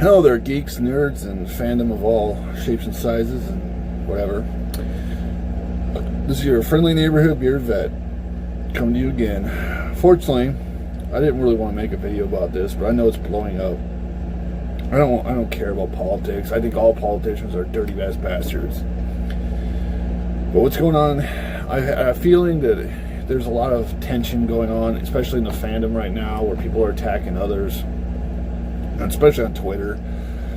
Hello there, geeks, nerds, and fandom of all shapes and sizes and whatever. This is your friendly neighborhood beard vet coming to you again. Fortunately, I didn't really want to make a video about this, but I know it's blowing up. I don't care about politics. I think all politicians are dirty ass bastards. But what's going on? I have a feeling that there's a lot of tension going on, especially in the fandom right now, where people are attacking others, and especially on Twitter.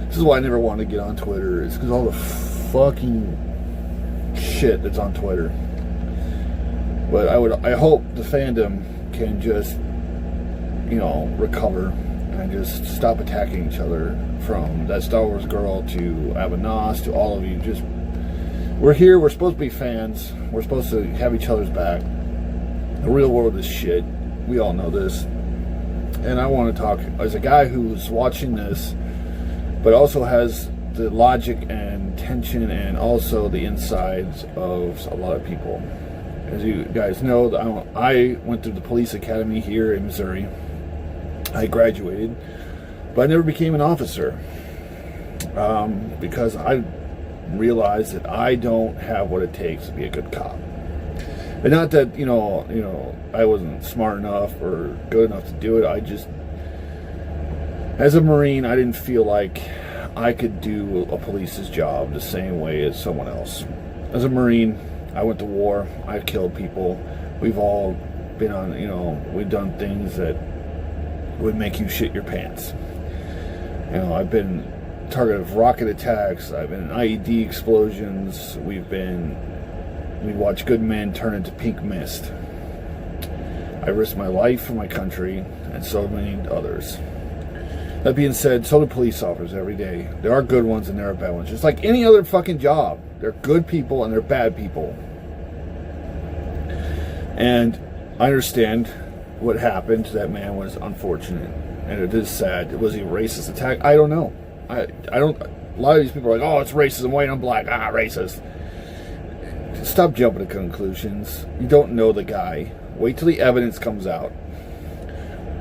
This is why I never wanted to get on Twitter. It's because all the fucking shit that's on Twitter. But I hope the fandom can just, recover and just stop attacking each other. From that Star Wars girl to Avanos to all of you. We're here. We're supposed to be fans. We're supposed to have each other's back. The real world is shit. We all know this. And I want to talk as a guy who's watching this, but also has the logic and tension and also the insides of a lot of people. As you guys know, I went through the police academy here in Missouri. I graduated, but I never became an officer because I realized that I don't have what it takes to be a good cop. And not that, I wasn't smart enough or good enough to do it. I just, as a Marine, I didn't feel like I could do a police's job the same way as someone else. As a Marine, I went to war. I killed people. We've all been on, we've done things that would make you shit your pants. I've been target of rocket attacks. I've been in IED explosions. We watch good men turn into pink mist. I risked my life for my country, and so many others. That being said, so do police officers every day. There are good ones and there are bad ones. Just like any other fucking job. There are good people and there are bad people. And I understand what happened to that man was unfortunate. And it is sad. Was he a racist attack? I don't know. I don't. A lot of these people are like, oh, it's racism, white on black, racist. Stop jumping to conclusions. You don't know the guy. Wait till the evidence comes out.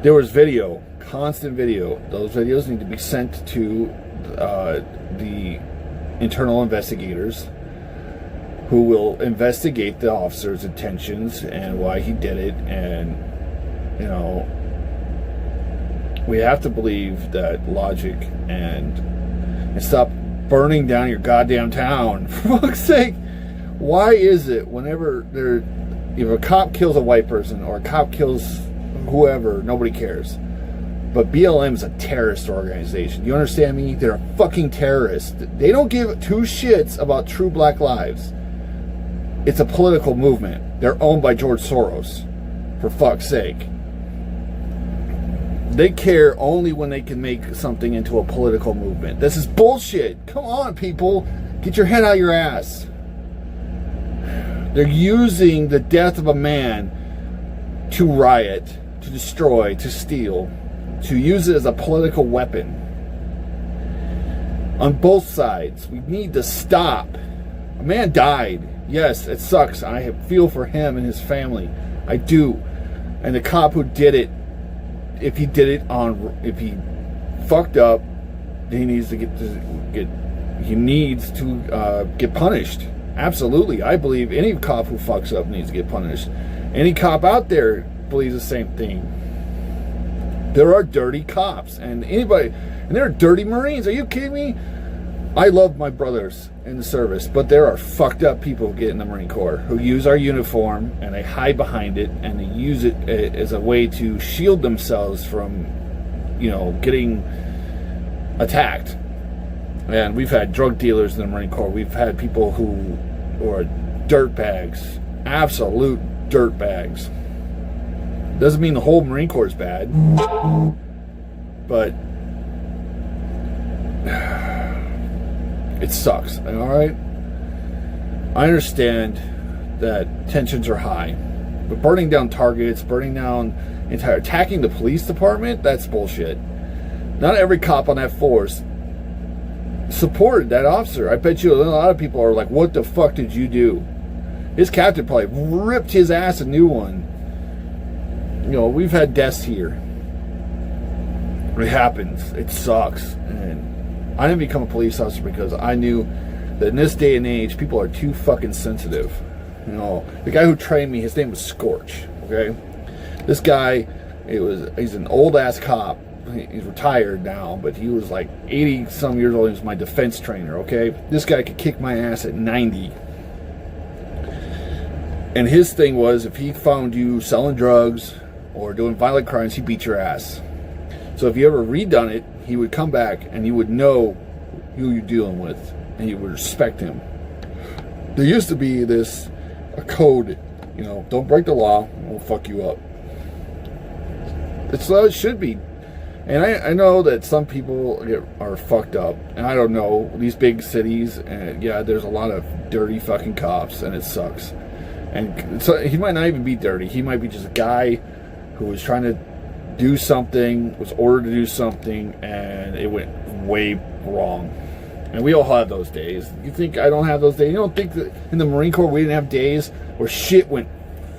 There was video, constant video. Those videos need to be sent to the internal investigators who will investigate the officer's intentions and why he did it. And, we have to believe that logic and stop burning down your goddamn town. For fuck's sake. Why is it whenever if a cop kills a white person or a cop kills whoever, nobody cares? But BLM is a terrorist organization. You understand me? They're a fucking terrorist. They don't give two shits about true black lives. It's a political movement. They're owned by George Soros. For fuck's sake. They care only when they can make something into a political movement. This is bullshit. Come on, people. Get your head out of your ass. They're using the death of a man to riot, to destroy, to steal, to use it as a political weapon. On both sides, we need to stop. A man died. Yes, it sucks. I feel for him and his family. I do. And the cop who did it, if he fucked up, he needs to get punished. Absolutely. I believe any cop who fucks up needs to get punished. Any cop out there believes the same thing. There are dirty cops and there are dirty Marines. Are you kidding me? I love my brothers in the service, but there are fucked up people who get in the Marine Corps who use our uniform and they hide behind it and they use it as a way to shield themselves from, getting attacked. And we've had drug dealers in the Marine Corps. We've had people who are dirtbags, absolute dirtbags. Doesn't mean the whole Marine Corps is bad, but it sucks. All right, I understand that tensions are high, but burning down targets, attacking the police department, that's bullshit. Not every cop on that force supported that officer. I bet you a lot of people are like, what the fuck did you do? His captain probably ripped his ass a new one. We've had deaths here. It happens. It sucks. And I didn't become a police officer because I knew that in this day and age, people are too fucking sensitive. You know, the guy who trained me, his name was Scorch. Okay, this guy, he's an old ass cop. He's retired now, but he was like 80 some years old. He was my defense trainer. Okay, this guy could kick my ass at 90. And his thing was, if he found you selling drugs or doing violent crimes, he beat your ass. So if you ever redone it, he would come back and you would know who you're dealing with, and you would respect him. There used to be a code, you know, don't break the law, we'll fuck you up. It's how it should be. And I know that some people are fucked up, and I don't know, these big cities, and yeah, there's a lot of dirty fucking cops, and it sucks. And so he might not even be dirty. He might be just a guy who was trying to do something, was ordered to do something, and it went way wrong. And we all have those days. You think I don't have those days? You don't think that in the Marine Corps we didn't have days where shit went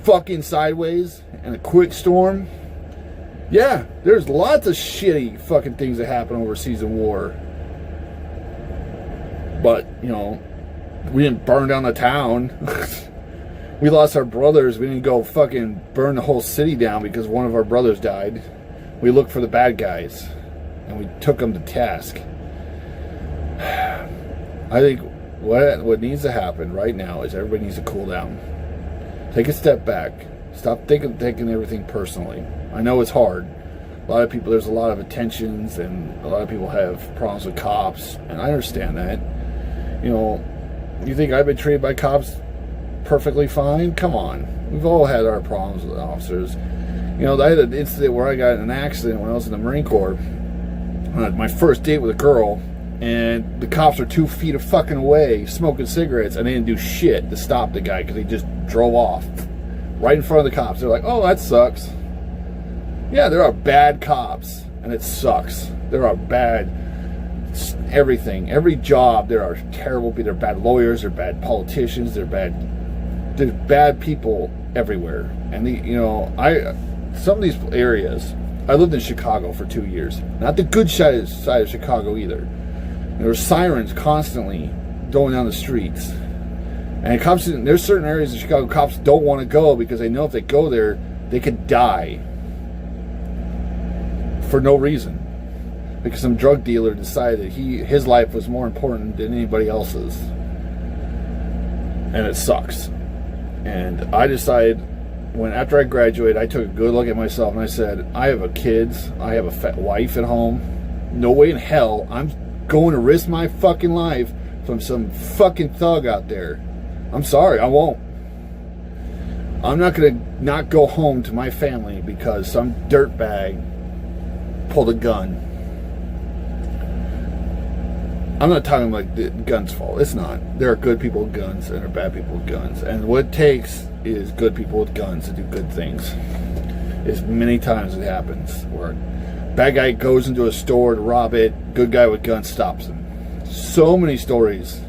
fucking sideways in a quick storm? Yeah, there's lots of shitty fucking things that happen overseas in war. But, you know, we didn't burn down the town. We lost our brothers. We didn't go fucking burn the whole city down because one of our brothers died. We looked for the bad guys, and we took them to task. I think what needs to happen right now is everybody needs to cool down. Take a step back. Stop taking everything personally. I know it's hard. A lot of people, there's a lot of attentions, and a lot of people have problems with cops, and I understand that. You know, you think I've been treated by cops perfectly fine? Come on. We've all had our problems with officers. You know, I had an incident where I got in an accident when I was in the Marine Corps. I had my first date with a girl, and the cops were 2 feet of fucking away smoking cigarettes, and they didn't do shit to stop the guy because he just drove off right in front of the cops. They're like, oh, that sucks. Yeah, there are bad cops, and it sucks. There are bad everything. Every job, there are terrible people. There are bad lawyers, there are bad politicians, there's bad people everywhere. And some of these areas, I lived in Chicago for 2 years. Not the good side of Chicago either. There were sirens constantly going down the streets. And cops, there's certain areas of Chicago cops don't want to go because they know if they go there, they could die for no reason. Because some drug dealer decided that his life was more important than anybody else's. And it sucks. And I decided, after I graduated, I took a good look at myself and I said, I have kids, I have a fat wife at home. No way in hell I'm going to risk my fucking life from some fucking thug out there. I'm sorry, I won't. I'm not going to not go home to my family because some dirtbag pulled a gun. I'm not talking like the gun's fault. It's not. There are good people with guns and there are bad people with guns. And what it takes is good people with guns to do good things. As many times it happens where bad guy goes into a store to rob it, good guy with gun stops him. So many stories.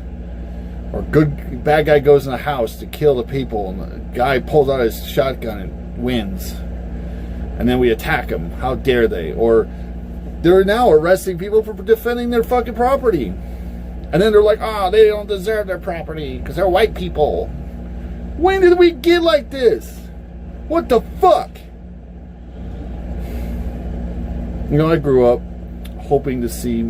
Or bad guy goes in a house to kill the people and the guy pulls out his shotgun and wins. And then we attack them. How dare they? Or they're now arresting people for defending their fucking property. And then they're like, they don't deserve their property because they're white people. When did we get like this? What the fuck? You know, I grew up hoping to see,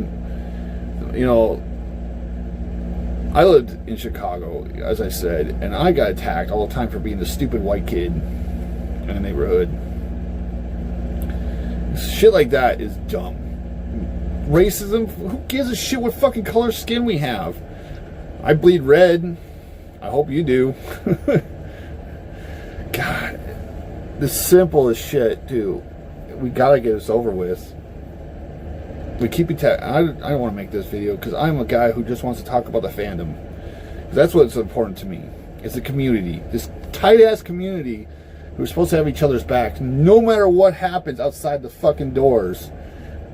I lived in Chicago, as I said, and I got attacked all the time for being the stupid white kid in the neighborhood. Shit like that is dumb. Racism, who gives a shit what fucking color skin we have? I bleed red. I hope you do. God, the simplest shit, too. We gotta get this over with. We keep attacking. I don't want to make this video because I'm a guy who just wants to talk about the fandom. That's what's important to me. It's the community. This tight-ass community who're supposed to have each other's backs. No matter what happens outside the fucking doors,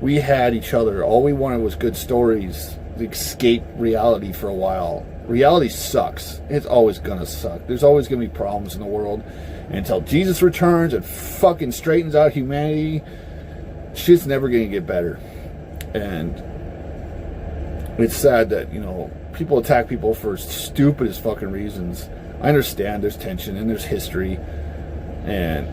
we had each other. All we wanted was good stories to escape reality for a while. Reality sucks. It's always gonna suck. There's always gonna be problems in the world. And until Jesus returns and fucking straightens out humanity, shit's never gonna get better. And It's sad that, people attack people for stupid as fucking reasons. I understand there's tension and there's history. And,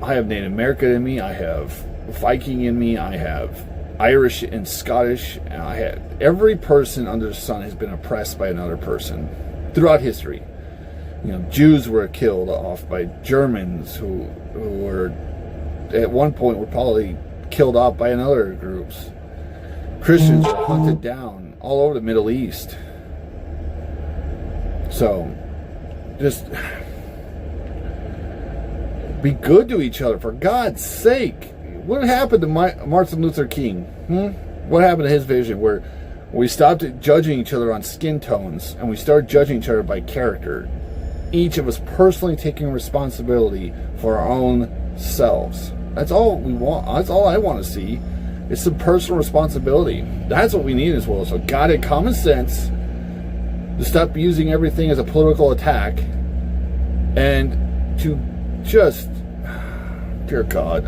I have Native American in me. I have Viking in me. I have Irish and Scottish. And I have every person under the sun has been oppressed by another person throughout history. Jews were killed off by Germans who were at one point were probably killed off by another groups. Christians were hunted down all over the Middle East. So, just be good to each other, for God's sake. What happened to Martin Luther King? What happened to his vision where we stopped judging each other on skin tones and we started judging each other by character? Each of us personally taking responsibility for our own selves. That's all we want. That's all I want to see. It's some personal responsibility. That's what we need as well. So God had common sense to stop using everything as a political attack and to just, dear God.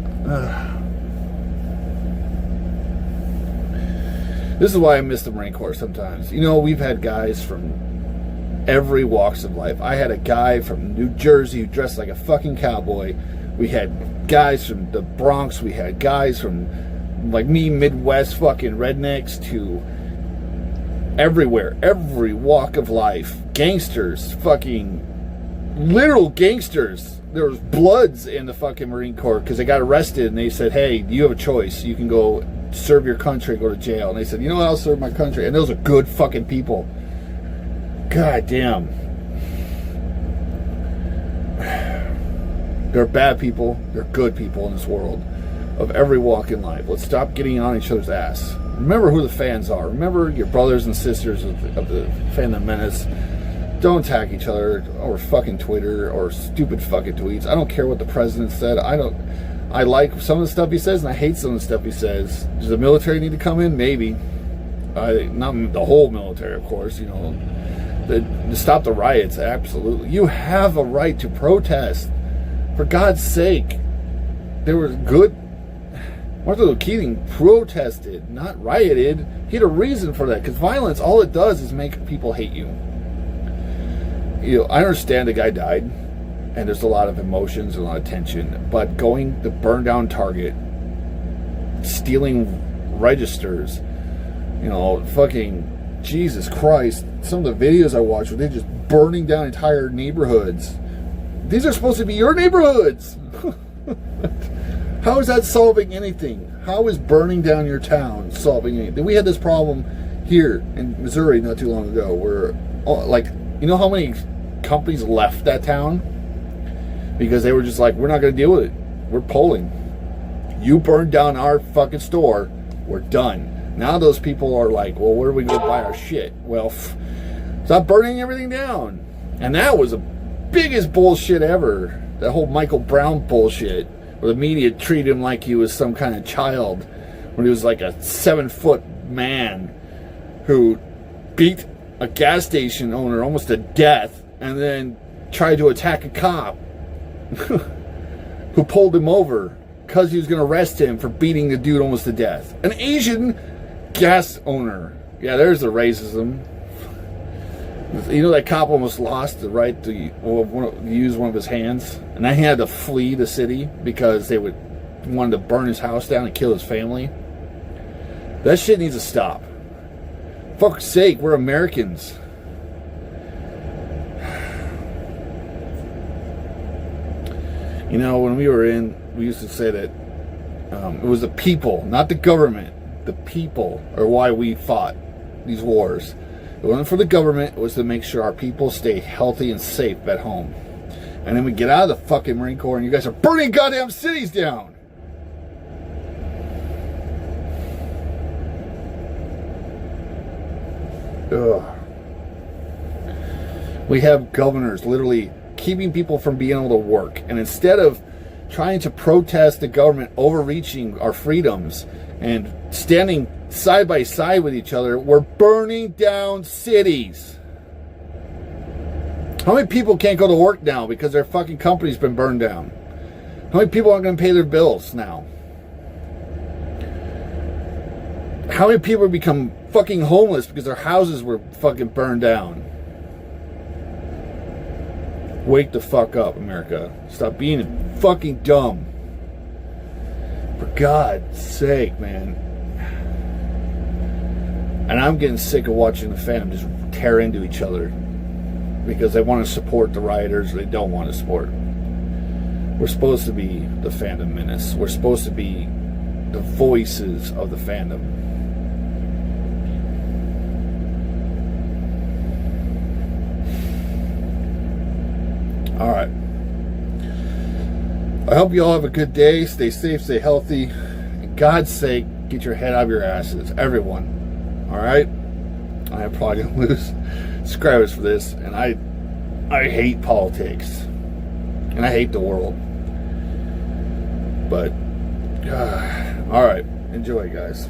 This is why I miss the Marine Corps sometimes. We've had guys from every walks of life. I had a guy from New Jersey who dressed like a fucking cowboy. We had guys from the Bronx. We had guys from, like me, Midwest fucking rednecks to everywhere. Every walk of life. Gangsters. Fucking literal gangsters. There was bloods in the fucking Marine Corps because they got arrested and they said, hey, you have a choice. You can go serve your country, go to jail. And they said, what, I'll serve my country. And those are good fucking people. God damn. There are bad people. There are good people in this world of every walk in life. Let's stop getting on each other's ass. Remember who the fans are. Remember your brothers and sisters of the Fandom Menace. Don't attack each other over fucking Twitter or stupid fucking tweets. I don't care what the president said. I like some of the stuff he says and I hate some of the stuff he says. Does the military need to come in? Maybe. Not the whole military, of course, to stop the riots, absolutely. You have a right to protest. For God's sake. There was good. Martin Luther King protested, not rioted. He had a reason for that. Because violence, all it does is make people hate you. I understand the guy died. And there's a lot of emotions and a lot of tension. But going to burn down Target, stealing registers, fucking Jesus Christ. Some of the videos I watch where they're just burning down entire neighborhoods. These are supposed to be your neighborhoods. How is that solving anything? How is burning down your town solving anything? We had this problem here in Missouri not too long ago where, how many companies left that town? Because they were just like, we're not going to deal with it. We're pulling. You burned down our fucking store. We're done. Now those people are like, well, where do we go buy our shit? Well, stop burning everything down. And that was the biggest bullshit ever. That whole Michael Brown bullshit. Where the media treated him like he was some kind of child. When he was like a 7-foot man who beat a gas station owner almost to death. And then tried to attack a cop. Who pulled him over because he was going to arrest him for beating the dude almost to death. An Asian gas owner. Yeah, there's the racism. That cop almost lost the right to use one of his hands. And then he had to flee the city because they wanted to burn his house down and kill his family. That shit needs to stop. For fuck's sake, we're Americans. When we were we used to say that it was the people, not the government. The people are why we fought these wars. It wasn't for the government. It was to make sure our people stay healthy and safe at home. And then we get out of the fucking Marine Corps and you guys are burning goddamn cities down. Ugh. We have governors literally keeping people from being able to work. And instead of trying to protest the government overreaching our freedoms and standing side by side with each other, we're burning down cities. How many people can't go to work now because their fucking company's been burned down? How many people aren't going to pay their bills now? How many people become fucking homeless because their houses were fucking burned down. Wake the fuck up, America. Stop being fucking dumb. For God's sake, man. And I'm getting sick of watching the fandom just tear into each other because they want to support the rioters or they don't want to support. We're supposed to be the fandom menace. We're supposed to be the voices of the fandom. All right. I hope you all have a good day. Stay safe, stay healthy. In God's sake, get your head out of your asses. Everyone. All right? I am probably going to lose subscribers for this. And I hate politics. And I hate the world. But, all right. Enjoy, guys.